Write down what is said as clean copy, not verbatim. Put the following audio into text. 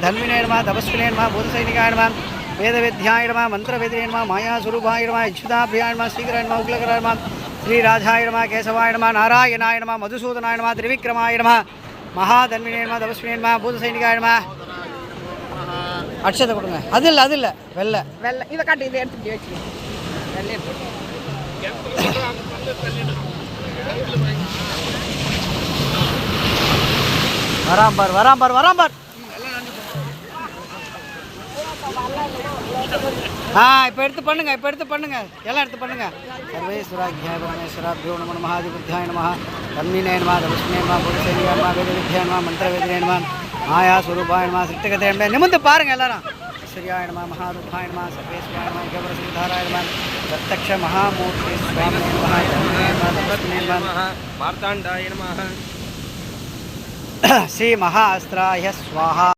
धन्विने नमः तपस्विने नमः भूतसैनिकाय नमः वेदविद्याय नमः मंत्रवेदिने नमः मायास्वरूपाय नमः इच्छुताप्रियाय नमः शीघ्राय नमः उग्रकराय नमः श्रीराजाय नमः केशवाय नमः नारायणाय नमः मधुसूदनाय नमः त्रिविक्रमाय नमः महाधन्विने नमः तपस्विने नमः भूतसैनिकाय नमः अक्षत கொடுங்க அது இல்ல வெள்ள இத காட்டி இத எடுத்து வச்சு வெள்ளை போடு வராம் பார் இப்போ எடுத்து பண்ணுங்க எல்லாம் எடுத்து பண்ணுங்க சர்வேஸ்வராஜ்யாய பரமேஸ்வராभ्यो நமः महाधिबुद्ध्याय नमः तन्मीने नमः तपस्विने नमः भूतसैनिकाय नमः वेदविद्याय नमः मंत्रवेदिने नमः माया स्वरूपाय नमः सिद्धगते नमः निमंत पारुங்க எல்லாரும் श्रीयाय नमः महारूपाय नमः सर्वेश्वराय नमः केवलसिद्धाराय नमः प्रत्यक्ष महामूर्ति स्वामी नमः तपस्विने नमः मार्ताण्डाय नमः श्री महाअस्त्राय स्वाहा।